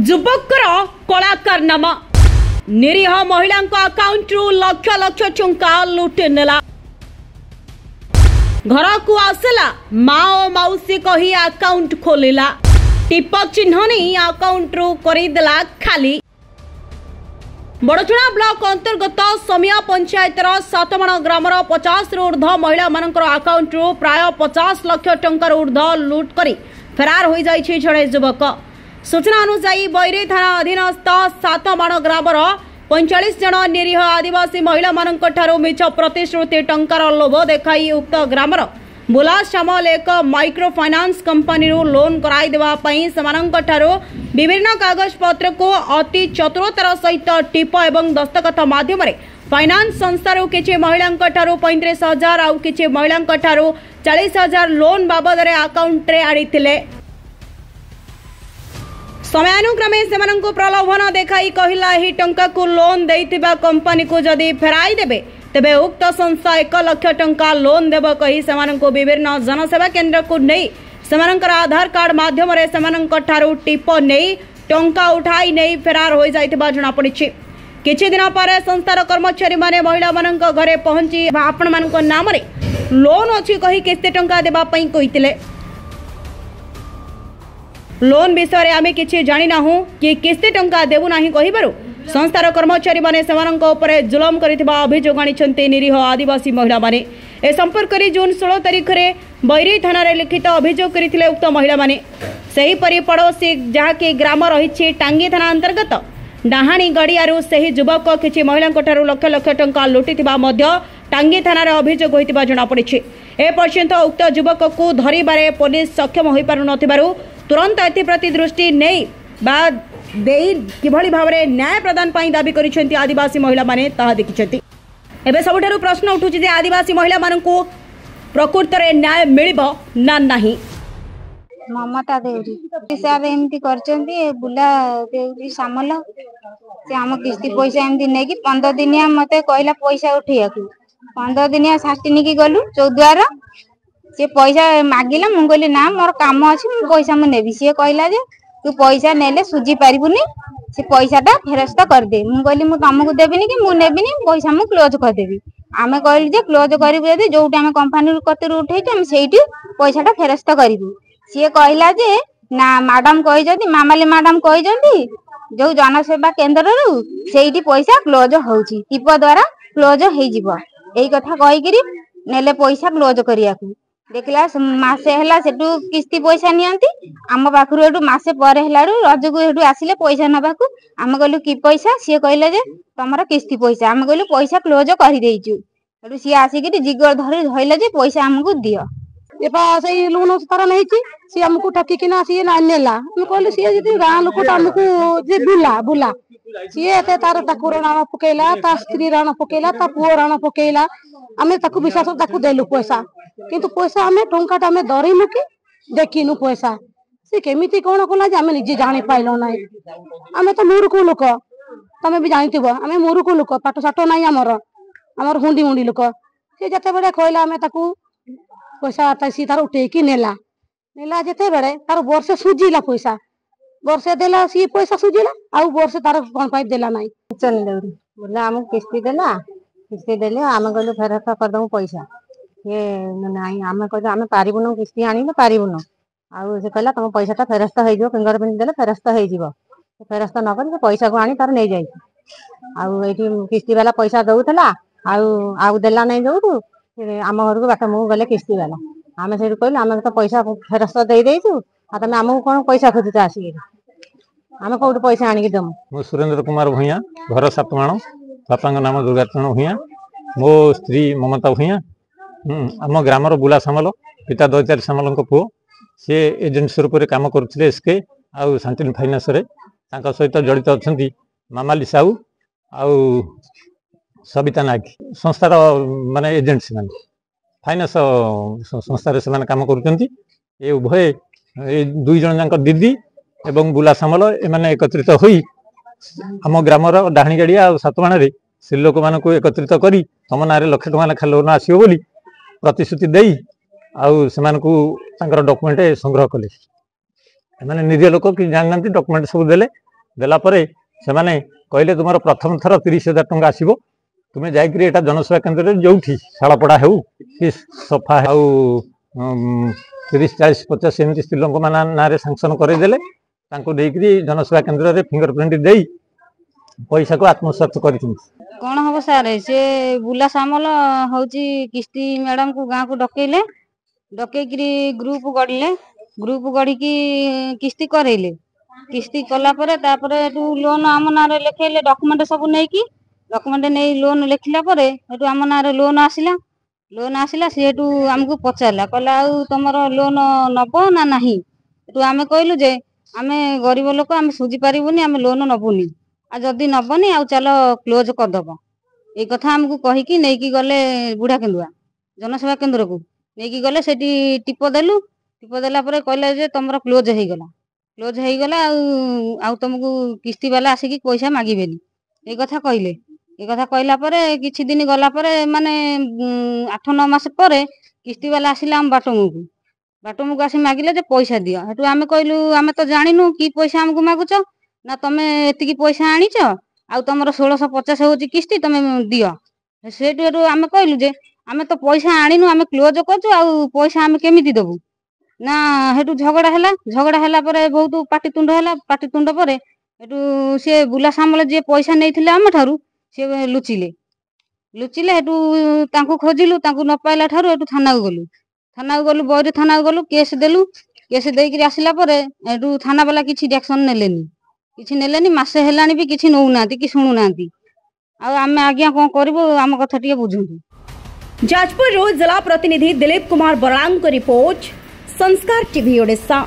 ଯୁବକର କଳାକାରନାମା ନିରୀହ ମହିଳାଙ୍କ ଆକାଉଣ୍ଟରୁ ଲକ୍ଷ ଲକ୍ଷ ଟଙ୍କା ଲୁଟି ନେଲା। ଘରକୁ ଆସିଲା ମା ଓ ମାଉସୀ କହି ଆକାଉଣ୍ଟ ଖୋଲିଲା। ଟିପ ଚିହ୍ନ ନେଇ ଆକାଉଣ୍ଟରୁ କରିଦେଲା ଖାଲି। ବଡ଼ଚଣା ବ୍ଲକ अंतर्गत समिया पंचायतर सातमाण ग्रामर 50 ऊर्ध्व महिला मानकर आकाउंटरू प्राय 50 लाख टंकार ऊर्ध्व लुट करी फेरार हो जाइछि जड़े युवक। सूचना अनुसार बैरी थाना अधीनस्थ सातमाण ग्रामर 45 जन निरीह आदिवासी महिला मानक ठारू मिछ प्रतिश्रुति टंकार लोभ देखाई उक्त ग्रामर बुला श्यामल एक माइक्रो फाइनान्स कंपनी लोन कराई देवा पई समानक ठारू विभिन्न कागज पत्र को अति चतुरतार सहित टिप एवं दस्तखत माध्यम फाइनान्स संस्था किछि महिलांक ठारू 35,000 आउ किछि महिलांक ठारू 40,000 लोन बाबद अकाउंट रे आनिथिले। समयानुक्रमे सेमानंकु प्रलोभन देखाई कहिला ही टंका को लोन देइतिबा कंपनी को जदी फेराई देबे तेबे उक्त संस्था 1 लाख टंका लोन देब कही सेमानंकु विभिन्न जनसेवा केंद्र को नहीं सेमानंकर आधार कार्ड माध्यम रे सेमानंक ठारू टिप नहीं टंका उठाई नहीं फेरार हो जाइतिबा जणा पड़िछि। किछि दिन पर संस्थार कर्मचारी माने महिला मानंक घरे पहुंची आपण मानक नाम रे लोन अछि कही केते टंका देबा पई कहितिले। लोन विषय आमे किछि जानि नाहु कि किस्ते टंका देबु नाही कहिबारु संस्थार कर्मचारी माने सेमानंक उपरे जुलम करिथिबा अभियोग आनिछन्ते निरीह आदिवासी महिला माने। ए संपर्क रे जून 16 तारिख रे बैरी थाना रे लिखित अभियोग करिथिले उक्त महिला माने। सेही परि पड़ोसी जहाकि ग्राम रहिछि टांगी थाना अंतर्गत डाहाणी गड़ियारू सेही युवक किछि महिलांक ठारू लक्ष लक्ष टंका लुटिथिबा मध्य टांगी थाना रे अभियोग होइतिबा जणा पड़िछि। ए पर्यंत उक्त युवक को धरिबारे पुलिस सक्षम होई पारु नथिबारु तुरंत एप्रति दृष्टि नहीं किभली भाव में न्याय प्रदान पाई दाबी करिसेंती आदिवासी महिला माने ताहा देखिसेंती। एबे सबठारु प्रश्न उठुछि जे आदिवासी महिला मानकु प्रकृत रे न्याय मिलिबो ना नाही। ममता देउरी सर एमती करचंती बुला देउरी सामल से आम किस्ती पैसा एमती नै कि 15 दिनिया मते कहला पैसा उठैया को 15 दिनिया सास्तिनी की गलु चौद्वार से पैसा मागिला मु कहली ना मोर काम अछि मु पैसा मु नेबी से कहला जे तू पैसा नेले सुजी पारिबुनी से पैसाटा फेरस्त कर दे मु कहली मु तुमको देबिनी कि मु नेबिनी पैसा मु क्लोज कर देबी। आमे कहली जे क्लोज करिबु यदि जोटा आमे कंपनी कतिर उठैछि हम सेठी पैसाटा फेरस्त करिबु। से कहला जे ना मैडम कहि जदी मामाली मैडम कहि जदी जो जनसेवा केंद्र रु सेठी पैसा क्लोज होउछि टिप द्वारा क्लोज हेइ जिवो एई कथा कहि करी नेले पैसा क्लोज करियाकू देखला मासे हला सेटू किस्ती पैसा नियंती आम पाखरु एटू मासे पर हेलाडू रजकू एटू आसिले पैसा नबाकू आम कहलु की पैसा सी कहले जे तमरा किस्ती पैसा आम कहलु पैसा क्लोज करि देइचू एटू सी आसिकि जिगर धरि धइले जे पैसा हमकू दियो एपा सही लोन तारा नहीं छी सी हमकू ठकी किना सी ना नेला हम कहलु सी जदी गां लोक हमकू जे बुला बुला सी एते तार ताकू राणा पकेला ता स्त्री राणा पकेला ता पुओ राणा पकेला आमे ताकू विश्वास ताकू देलु पैसा किंतु पैसा आमे टंकाटा आमे डरिनु कि देखिनु पैसा से केमिति कोन कोला जे आमे निजे जानि पाइलो नै आमे तो मूर्ख लोक तमे भी जानिथिबो आमे मूर्ख लोक पाठ साठ नै हमर हुंडी हुंडी लोक से जते बडे कहला आमे ताकू पैसा तासी तार उठे कि नेला नेला जते बडे तार वर्ष सुजिला पैसा वर्ष देला सी पैसा सुजिला आउ वर्ष तार कोन पाइ देला नै चल देउरी बोला हम किस्ती देले आमे गलो फेरस्त कर दऊ पैसा ये नहीं आमे कहले आमे पारिबुनो किस्ती आनी न पारिबुनो आउ से कहला तुम पैसाटा फेरस्त हो जिवो फिंगरप्रिंट देले फेरस्त हो जिवो फेरस्त न कर पैसा को आनी तार नै जाई आउ एठी किस्ती वाला पैसा दउथला आउ देला नै जोटू आम घर को बाटा मु गले किस्ती वाला आमे सेठी कहले आमे तो पैसा फेरस्त देई देइछु आ तमे आमु कोन पैसा खोजुता आसी आमे कोड पैसा आनी के दम। मु सुरेंद्र कुमार भुइया घर सातमाण बापांग नाम दुर्गाचरण भुइया मो स्त्री ममता भुइया आम ग्रामर बुला सामल पिता दैतारी सामल पुओ सी एजेंसी रूप से कम करुले एसके आउ शांतिनी फाइनान्स सहित जड़ित अच्छा मामाली साहू आउ सबिता नायक संस्थार माने एजेंसी मान फाइनान्स संस्थार से कम कर उभय दुई जन जाक दीदी एवं बुला सामल एमाने एकत्रित होई आम ग्रामर डाहाणी गाड़िया और सातमाण से लोक मान एकत्रित कर तम ना लक्ष टका लेखा लोन आसो बोली प्रतिश्रुति दे आउ से डॉक्यूमेंट संग्रह कले माने निरीह लोक कि जाना डॉक्यूमेंट सब देले देलापर से कहले तुम प्रथम थर 30,000 टंका आसो तुम्हें जाकि एटा जनसेवा केन्द्र में जो शालपड़ा हो कि सफा हो 30, 40, 50 एमती स्त्री लोक ना सांक्शन करदेले जनसेवा केन्द्र में फिंगरप्रिंट दे पैसा को आत्मसात कर कौन हम सारे से बुला सामल हूँ किस्ती मैडम को गाँव को डकैले डकैकरी ग्रुप गढ़ी किस्ती करेले किस्ती कलापर लोन आम ना लिखेले डॉक्यूमेंट सब नहीं डॉक्यूमेंट नहीं लोन लिखला आम ना लोन आसला सी आमको पचारा कहला तुम लोन नब ना नहीं आम कहलु जे आम गरीब लोक आम सुझी पारूनी आम लोन नबुनी आ जदि नबनी आ चल क्लोज करदब ये कथा आमको कहीकि नहीं गले बुढ़ा केन्दुआ जनसेवा केन्द्र को नहीं गले से टीप देला कहले जे तुम क्लोज हो गला तुमको किस्ती वाला आसिक पैसा मागिबेनी ये कथा कहले ये कथा कहला किछि दिन गला माने 8-9 मास पर किस्ती वाला आसिला आम बाटमू को आसी मागिले जे पैसा दियो हेतु आमे कहलु आमे तो जानिनु कि पैसा हमको मागुच ना तमे एतिकी पैसा आनिच आ तमरो 1650 होची किस्ती तमे दियो सेटु आमे कहलु जे आमे तो पैसा आनिनु आमे क्लोज करछु आ पैसा आमे केमिति देबु ना हेतु झगड़ा हैला परे बहुत पाटितुंड परे हेतु से बुला सामले जे पैसा नैथिले आम ठारू से लुचिले हेतु तांको खोजिलु तांको न पाइला ठारू हेतु थाना गलु बौरी थाना गलु केस देकरी आसिला परे हेतु थाना वाला किछि एक्शन नेलेनी मासे हेलानी भी किछि नौनांती कि शुणुनांती आ आमे आज्ञा कोन करबो आम कथा टिके बुझंतु। जाजपुर जिला प्रतिनिधि दिलीप कुमार बरांग को रिपोर्ट संस्कार टीवी ओडिशा।